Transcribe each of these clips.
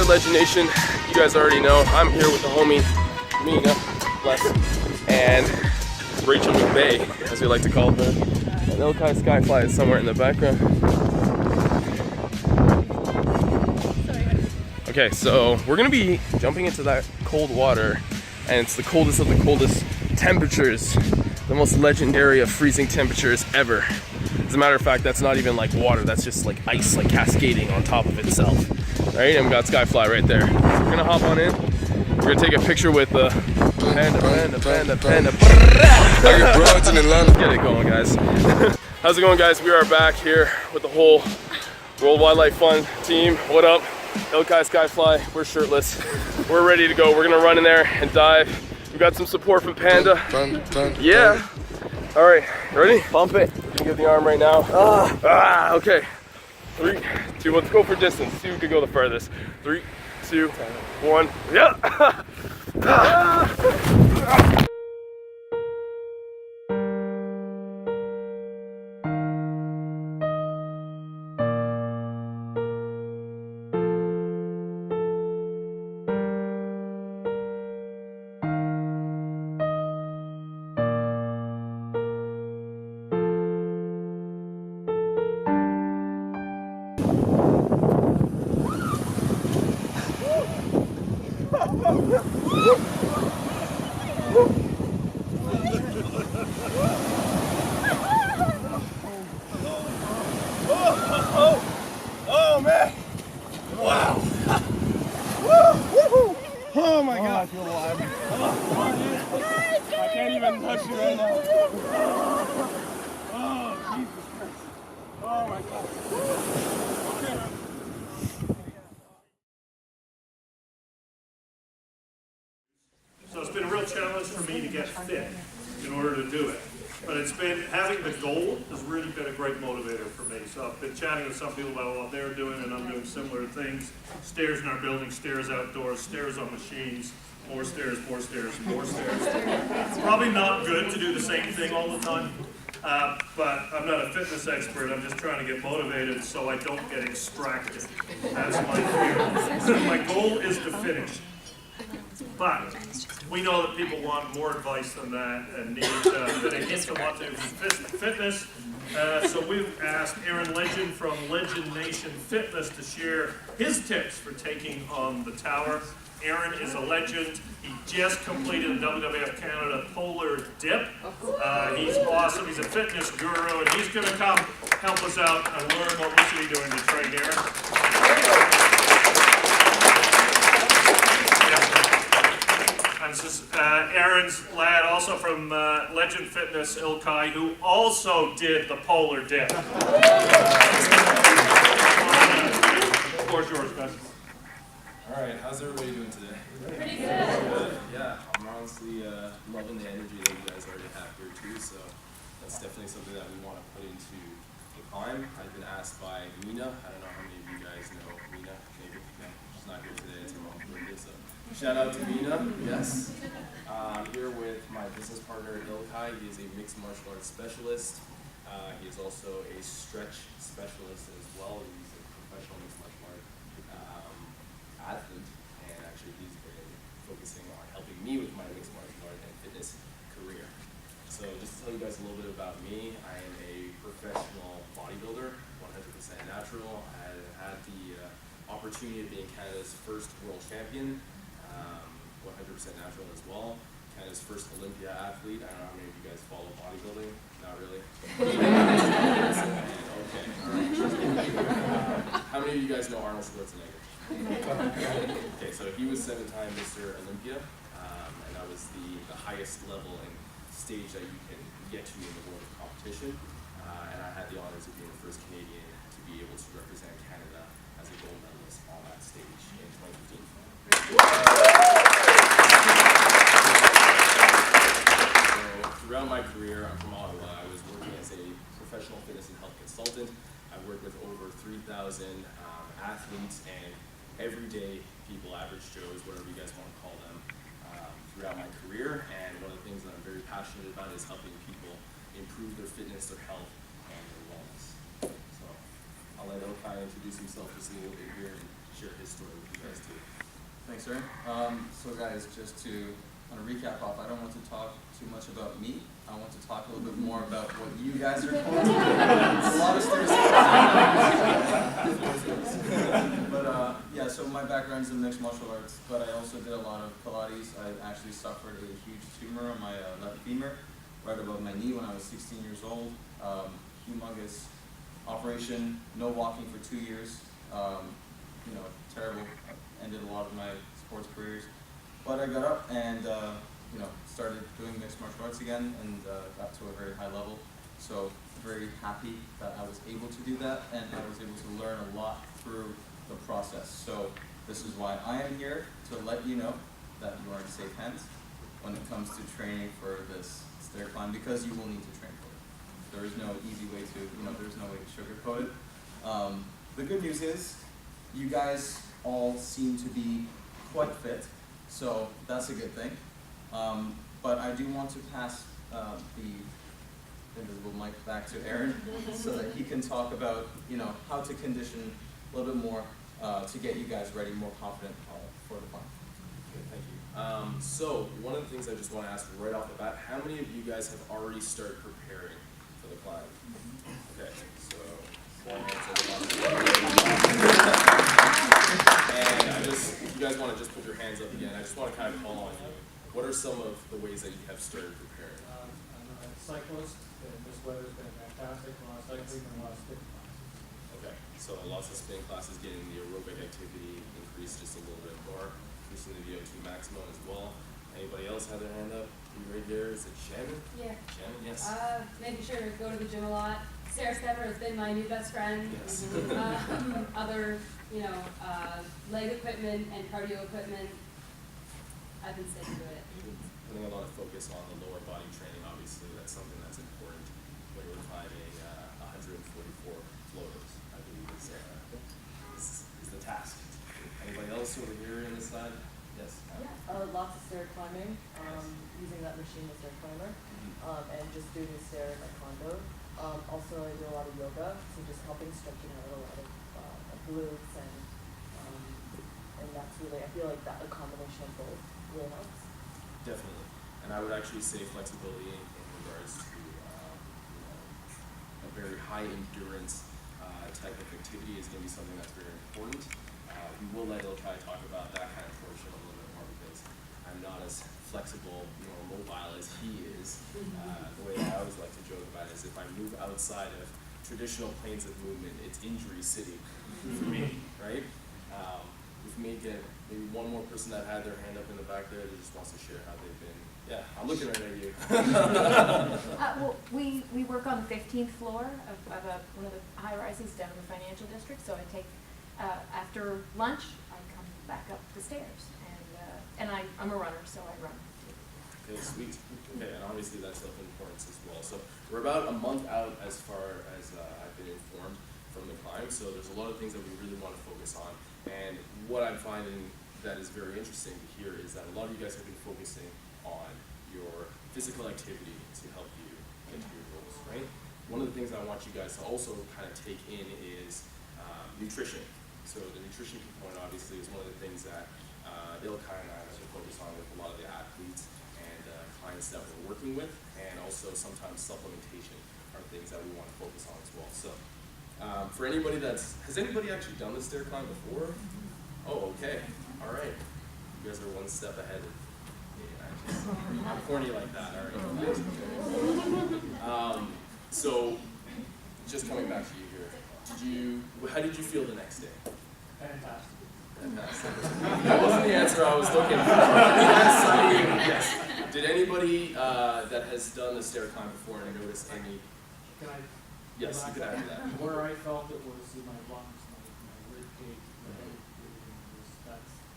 Legend Nation, you guys already know, I'm here with the homie, Mina, and Rachel McKay, as we like to call her. And Ilkay Sky is somewhere in the background. Okay, so we're gonna be jumping into that cold water, and it's the coldest of the coldest temperatures, the most legendary of freezing temperatures ever. As a matter of fact, that's not even like water, that's just like ice, like cascading on top of itself. Right, and we got Skyfly right there. We're gonna hop on in. We're gonna take a picture with the panda. Get it going, guys. How's it going, guys? We are back here with the whole World Wildlife Fund team. What up? Ilkay Skyfly, we're shirtless. We're ready to go. We're gonna run in there and dive. We got some support from Panda. Yeah. All right, ready? Pump it. You can give the arm right now. Okay. 3, 2, let's go for distance. See who can go the furthest. 3, 2, 1. Yeah. Oh man! Wow! Oh my God! I feel alive. I can't even touch you right now. Oh Jesus Christ! Oh my God! Okay. So it's been a real challenge for me to get fit in order to do it. But it's been, having the goal has really been a great motivator for me. So I've been chatting with some people about what they're doing, and I'm doing similar things. Stairs in our building, stairs outdoors, stairs on machines, more stairs, more stairs, more stairs. Probably not good to do the same thing all the time. But I'm not a fitness expert, I'm just trying to get motivated so I don't get extracted. That's my fear. My goal is to finish. But we know that people want more advice than that and need that they hint to want to fitness. So we've asked Eren Legend from Legend Nation Fitness to share his tips for taking on the tower. Eren is a legend. He just completed the WWF Canada Polar Dip. He's awesome. He's a fitness guru, and he's going to come help us out and learn what we should be doing to train Eren. And this is Eren's lad, also from Legend Fitness, Ilkay, who also did the Polar Dip. The floor's yours, guys. All right, how's everybody doing today? Pretty good. Yeah, I'm honestly loving the energy that you guys already have here too, so that's definitely something that we want to put into the climb. I've been asked by Mina. I don't know how many of you guys know Mina. Maybe she's not here today. It's her mom's birthday, so shout out to Mina. Yes. I'm here with my business partner Ilkay. He is a mixed martial arts specialist. He is also a stretch specialist as well. He's a professional mixed martial arts athlete, and actually he's been focusing on helping me with my mixed martial art and fitness career. So just to tell you guys a little bit about me, I am a professional bodybuilder, 100% natural. I had the opportunity of being Canada's first world champion, 100% natural as well. Canada's first Olympia athlete. I don't know how many of you guys follow bodybuilding. Not really. Okay, all right. How many of you guys know Arnold Schwarzenegger? Okay, so he was 7-time Mr. Olympia, and that was the highest level and stage that you can get to in the world of competition. And I had the honors of being the first Canadian to be able to represent Canada as a gold medalist on that stage in 2015. So throughout my career, I'm from Ottawa. I was working as a professional fitness and health consultant. I've worked with over 3,000 athletes and everyday people, average Joes, whatever you guys want to call them, throughout my career. And one of the things that I'm very passionate about is helping people improve their fitness, their health, and their wellness. So I'll let Ilkay introduce himself just a little bit here and share his story with you guys too. Thanks, Eren. So guys, just to kind of recap off, I don't want to talk too much about me. I want to talk a little bit more about what you guys are doing. It's a lot of stereotypes. But yeah, so my background is in mixed martial arts, but I also did a lot of Pilates. I actually suffered a huge tumor on my left femur, right above my knee when I was 16 years old. Humongous operation, no walking for 2 years. You know, terrible. Ended a lot of my sports careers. But I got up and you know, started doing mixed martial arts again and got to a very high level. So very happy that I was able to do that, and I was able to learn a lot through the process. So this is why I am here, to let you know that you are in safe hands when it comes to training for this stair climb, because you will need to train for it. There is no easy way to, you know, there's no way to sugarcoat it. The good news is, you guys all seem to be quite fit, so that's a good thing. But I do want to pass the invisible mic back to Eren so that he can talk about, you know, how to condition a little bit more to get you guys ready, more confident for the climb. Okay, thank you. So one of the things I just want to ask right off the bat, how many of you guys have already started preparing for the climb? Okay, so one answer. And if you guys want to just put your hands up again, I just want to kind of call on you. What are some of the ways that you have started preparing? I'm a cyclist, and this weather's been fantastic. A lot of cycling and a lot of spin classes. Okay, so lots of spin classes, getting the aerobic activity increased just a little bit more, increasing the VO2 maximum as well. Anybody else have their hand up? You right there? Is it Shannon? Yeah. Shannon, yes. Making sure to go to the gym a lot. Stair stepper has been my new best friend. Yes. Other, you know, leg equipment and cardio equipment. I've been sticking to it. Putting a lot of focus on the lower body training, obviously, that's something that's important when you're climbing 144 floors, I believe is the task. Anybody else over here on this side? Yes. Lots of stair climbing, using that machine, the stair climber, and just doing the stair in my condo. Also, I do a lot of yoga, so just helping stretching out a lot of glutes, and that's really, I feel like that a combination of both really helps. Definitely. And I would actually say flexibility in regards to a very high endurance type of activity is going to be something that's very important. We will let Ilkay talk about that kind of portion a little bit more, because I'm not as flexible, mobile as he is. The way I always like to joke about it is, if I move outside of traditional planes of movement, it's injury city for me, right? If we may get maybe one more person that had their hand up in the back there that just wants to share how they've been. Yeah, I'm looking right at you. Well, we work on the 15th floor of one of the high rises down in the financial district. So I take after lunch, I come back up the stairs, and I'm a runner, so I run. Okay, sweet. Okay, and obviously that's of importance as well. So we're about a month out as far as I've been informed from the climb. So there's a lot of things that we really want to focus on. And what I'm finding that is very interesting to hear is that a lot of you guys have been focusing on your physical activity to help you get to your goals, right? One of the things I want you guys to also kind of take in is nutrition. So the nutrition component obviously is one of the things that Ilkay and I have to focus on with a lot of the athletes and clients that we're working with, and also sometimes supplementation are things that we want to focus on as well. So for anybody has anybody actually done the stair climb before? Oh, okay, all right. You guys are one step ahead of me. I'm corny like that, all right. So just coming back to you here, how did you feel the next day? Fantastic. Fantastic. That wasn't the answer I was looking for. Yes. Did anybody that has done the stair climb before and notice any? Can I? Yes, you can add that. Where I felt it was in my lungs, my rib cage,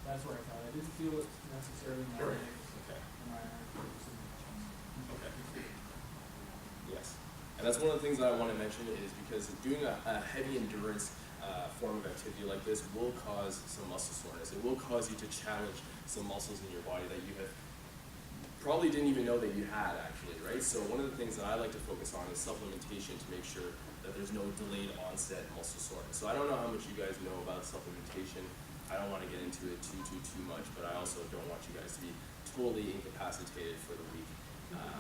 that's where I felt it. I didn't feel it necessarily in my legs. Okay. In my arms, it was in my chest. Okay. Yes. And that's one of the things that I want to mention is because doing a heavy endurance form of activity like this will cause some muscle soreness. It will cause you to challenge some muscles in your body that you have probably didn't even know that you had, actually, right? So one of the things that I like to focus on is supplementation to make sure that there's no delayed onset muscle soreness. So I don't know how much you guys know about supplementation. I don't want to get into it too much, but I also don't want you guys to be totally incapacitated for the week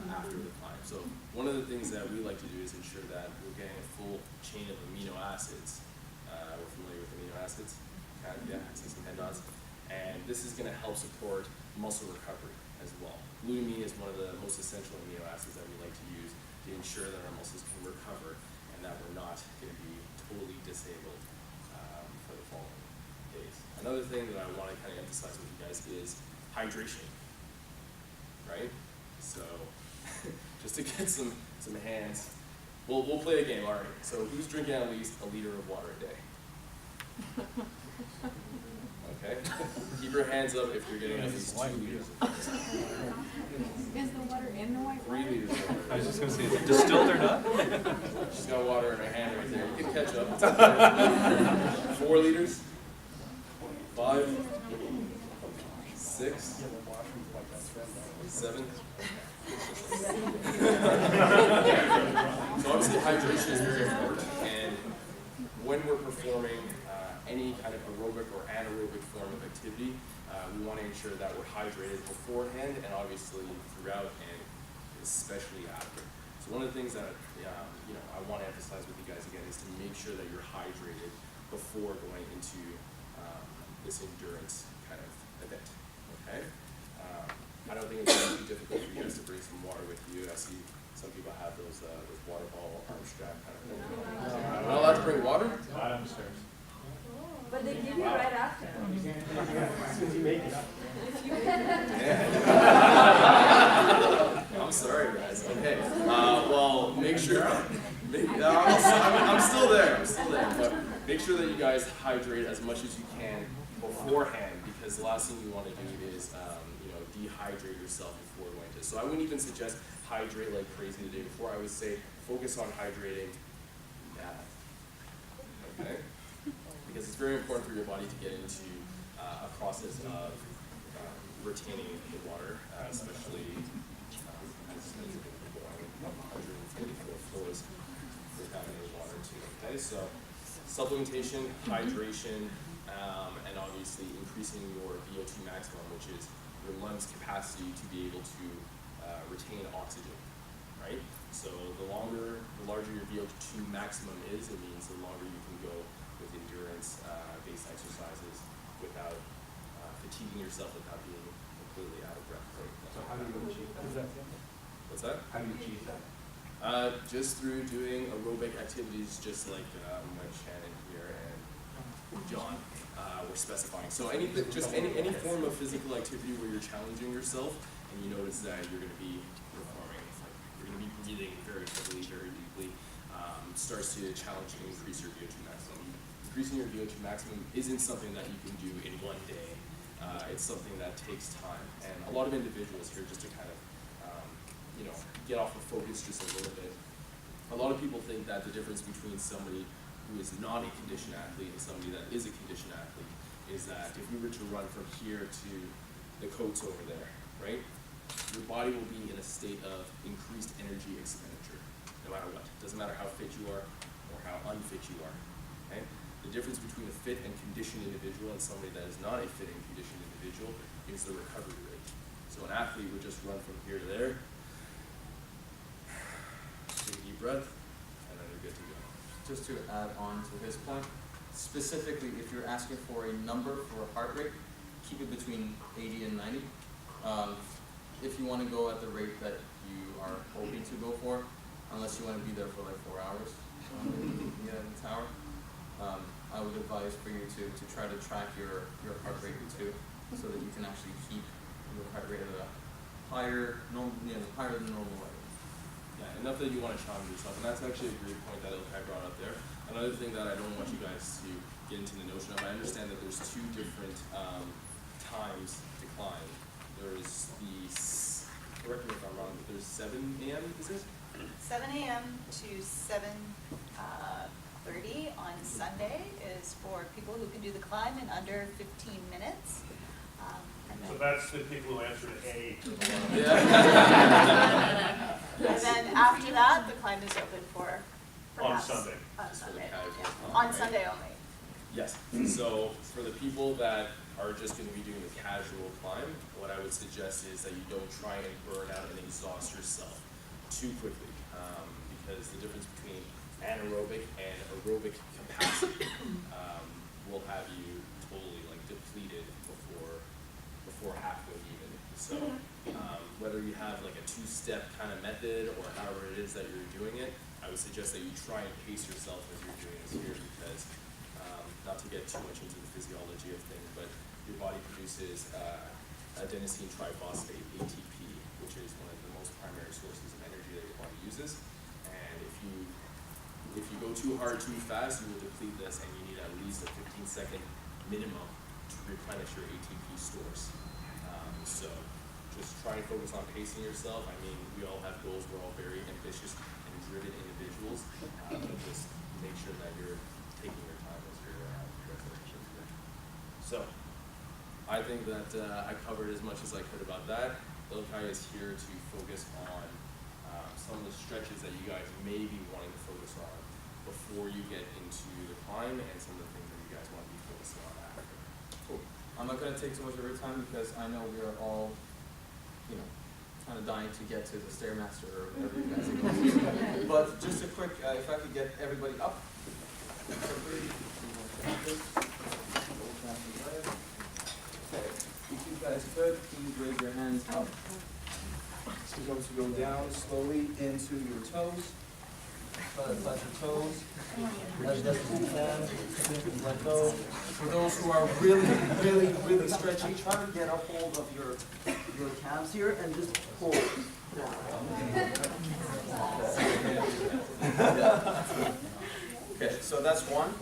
after the climb. So one of the things that we like to do is ensure that we're getting a full chain of amino acids. We're familiar with amino acids? Yeah, I see some head nods. And this is going to help support muscle recovery as well. Glutamine is one of the most essential amino acids that we like to use to ensure that our muscles can recover and that we're not going to be totally disabled for the following days. Another thing that I want to kind of emphasize with you guys is hydration, right? So just to get some hands, we'll play a game, all right. So who's drinking at least a liter of water a day? Okay. Keep your hands up if you're getting at least 2 liters of water. Is the water in the white 3 water? liters of water. I was just going to say, is it distilled or not? She's got water in her hand right there. You can catch up. It's okay. 4 liters? 5? 6? 7? So obviously hydration is very important, and when we're performing any kind of aerobic or anaerobic form of activity, we want to ensure that we're hydrated beforehand and obviously throughout and especially after. So one of the things that I want to emphasize with you guys again is to make sure that you're hydrated before going into this endurance kind of event. Okay. I don't think it's going to be difficult for you guys to bring some water with you. I see some people have those water bottle arm strap kind of thing. Am I allowed to bring water? Not upstairs. But they give you right after. As soon as you make it up. I'm sorry, guys. Okay. Well, make sure. I'm still there. But make sure that you guys hydrate as much as you can beforehand, because the last thing you want to do is dehydrate yourself before going to. So I wouldn't even suggest hydrate like crazy the day before. I would say focus on hydrating now. Okay. Because it's very important for your body to get into a process of retaining the water, especially as you're going 144 floors without any water too. Okay, so supplementation, hydration, and obviously increasing your VO2 maximum, which is your lungs' capacity to be able to retain oxygen, right? So the larger your VO2 maximum is, it means the longer you can go with endurance-based exercises without fatiguing yourself, without being completely out of breath. Right? So how do you achieve that? What's that? How do you achieve that? Just through doing aerobic activities, just like Mike Shannon here and John were specifying. So any form of physical activity where you're challenging yourself and you notice that you're going to be performing, like you're going to be breathing very heavily, very deeply, starts to challenge and increase your VO2 maximum. Increasing your VO2 maximum isn't something that you can do in one day. It's something that takes time, and a lot of individuals here, just to kind of get off of focus just a little bit. A lot of people think that the difference between somebody who is not a conditioned athlete and somebody that is a conditioned athlete is that if we were to run from here to the coats over there, right, your body will be in a state of increased energy expenditure, no matter what. Doesn't matter how fit you are or how unfit you are. Okay? The difference between a fit and conditioned individual and somebody that is not a fit and conditioned individual is the recovery rate. So an athlete would just run from here to there, take a deep breath, and then you're good to go. Just to add on to his point, specifically if you're asking for a number for a heart rate, keep it between 80 and 90. If you want to go at the rate that you are hoping to go for, unless you want to be there for like 4 hours, in the tower, I would advise for you to try to track your heart rate too, so that you can actually keep your heart rate at a higher than normal level. Yeah, enough that you want to challenge yourself, and that's actually a great point that Ilkay brought up there. Another thing that I don't want you guys to get into the notion of, I understand that there's 2 different times to climb. There's correct me if I'm wrong, but there's 7 a.m. is it? 7 a.m. to 7:30 on Sunday is for people who can do the climb in under 15 minutes. So that's the people who answer to A. Yeah. And then after that, the climb is open for On perhaps- Sunday. On Just for the Sunday, casual yeah. climb, On right? Sunday only. Yes. So for the people that are just going to be doing the casual climb, what I would suggest is that you don't try and burn out and exhaust yourself too quickly, because the difference between anaerobic and aerobic capacity will have you totally like depleted before halfway even. So whether you have like a two-step kind of method or however it is that you're doing it, I would suggest that you try and pace yourself as you're doing this here, because not to get too much into the physiology of things, but your body produces adenosine triphosphate, ATP, which is one of the most primary sources of energy that your body uses. And if you go too hard, too fast, you will deplete this, and you need at least a 15-second minimum to replenish your ATP stores. So just try and focus on pacing yourself. I mean, we all have goals. We're all very ambitious and driven individuals. But just make sure that you're taking your time as your preparations here. So I think that I covered as much as I could about that. Ilkay is here to focus on some of the stretches that you guys may be wanting to focus on before you get into the climb, and some of the things that you guys want to be focusing on after. Cool. I'm not going to take too much of your time because I know we are all, kind of dying to get to the Stairmaster or whatever you guys are going to do. But just a quick, if I could get everybody up. Okay. If you guys could, please raise your hands up. So you're going to go down slowly into your toes. Touch your toes. As best as you can. Let go. For those who are really stretchy, try to get a hold of your calves here and just pull down. Okay, so that's one.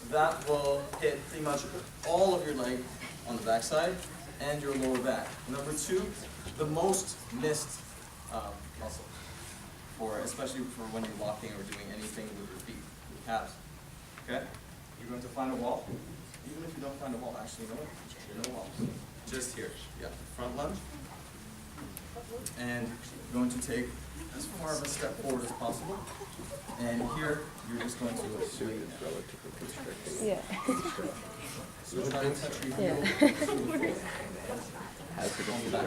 That will hit pretty much all of your leg on the backside and your lower back. Number two, the most missed muscle, especially for when you're walking or doing anything with your feet, your calves. Okay? You're going to find a wall. Even if you don't find a wall, actually, no wall. Just here. Yeah. Front lunge. And you're going to take as far of a step forward as possible. And here, you're just going to lay it down. Yeah. So try to touch your heel to the floor. On the back.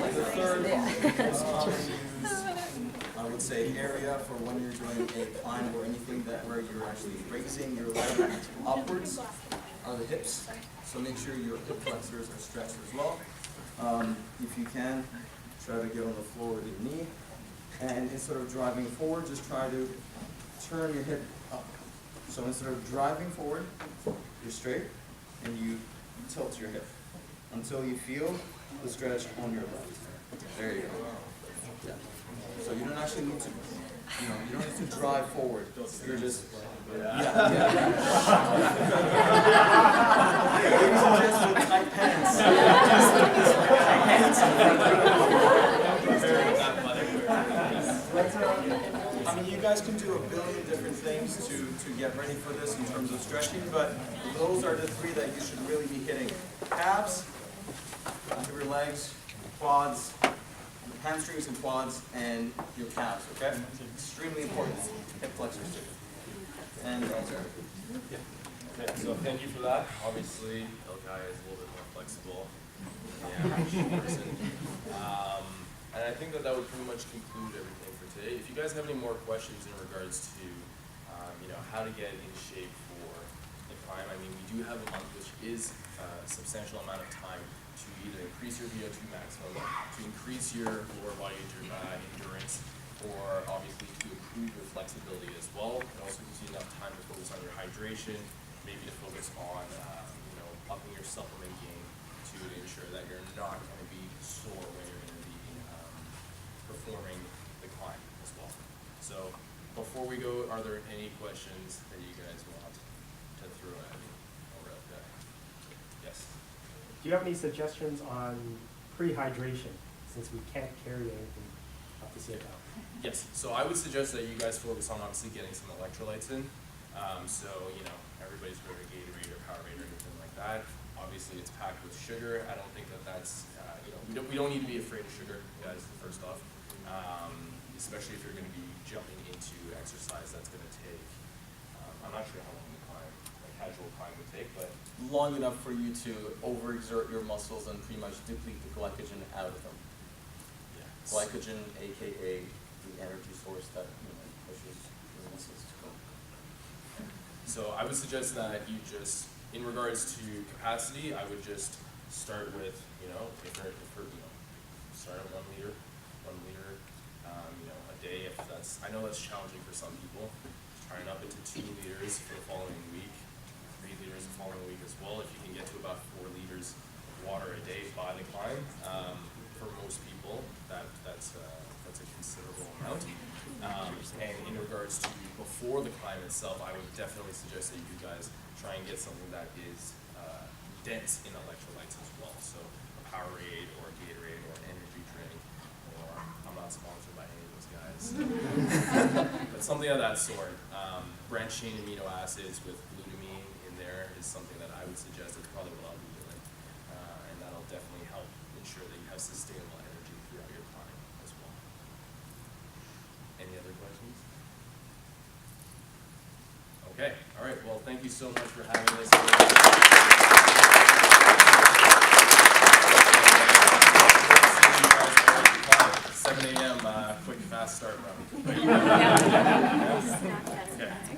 The third most common used, I would say, area for when you're doing a climb or anything where you're actually raising your leg upwards are the hips. So make sure your hip flexors are stretched as well. If you can, try to get on the floor with your knee. And instead of driving forward, just try to turn your hip up. So instead of driving forward, you're straight, and you tilt your hip until you feel the stretch on your left. There you go. Yeah. So you don't actually need to, you don't need to drive forward. You're just, Ladies and gents with tight pants. I mean, you guys can do a billion different things to get ready for this in terms of stretching, but those are the three that you should really be hitting. Calves, your legs, quads, hamstrings and quads, and your calves, okay? Extremely important. Hip flexors too. And Okay, so thank you for that. Obviously, Ilkay is a little bit more flexible than the average person. And I think that would pretty much conclude everything for today. If you guys have any more questions in regards to, how to get in shape for the climb, I mean, we do have a month, which is a substantial amount of time to either increase your VO2 maximum, to increase your lower body endurance, or obviously to improve your flexibility as well. It also gives you enough time to focus on your hydration, maybe to focus on, upping your supplement game to ensure that you're not going to be sore when you're going to be performing the climb as well. So before we go, are there any questions that you guys want to throw at me or Ilkay? Yes. Do you have any suggestions on pre-hydration, since we can't carry anything up the CFL? Yes, so I would suggest that you guys focus on obviously getting some electrolytes in. So, you know, everybody's heard of Gatorade or Powerade or anything like that. Obviously, it's packed with sugar. I don't think that that's, you know, we don't need to be afraid of sugar, guys, first off. Especially if you're going to be jumping into exercise that's going to take, I'm not sure how long the climb, a casual climb would take, but Long enough for you to overexert your muscles and pretty much deplete the glycogen out of them. yeah. Glycogen, aka the energy source that pushes your muscles to go. So I would suggest that you just, in regards to capacity, I would just start with, you know, if we're start at 1 liter, you know, a day. If that's, I know that's challenging for some people. Trying up into 2 liters for the following week, 3 liters the following week as well. If you can get to about 4 liters of water a day by the climb, for most people, that's a considerable amount. And in regards to before the climb itself, I would definitely suggest that you guys try and get something that is dense in electrolytes as well. So a Powerade or a Gatorade or an energy drink, or I'm not sponsored by any of those guys, but something of that sort. Branched chain amino acids with glutamine in there is something that I would suggest. It's probably what I'll be doing, and that'll definitely help ensure that you have sustainable energy throughout your climb as well. Any other questions? Okay, all right, well, thank you so much for having us. 7 a.m. Quick, fast start run. Okay,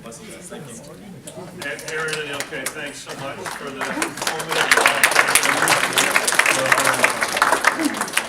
bless you guys. Thank you. Eren and Ilkay, thanks so much for the informative.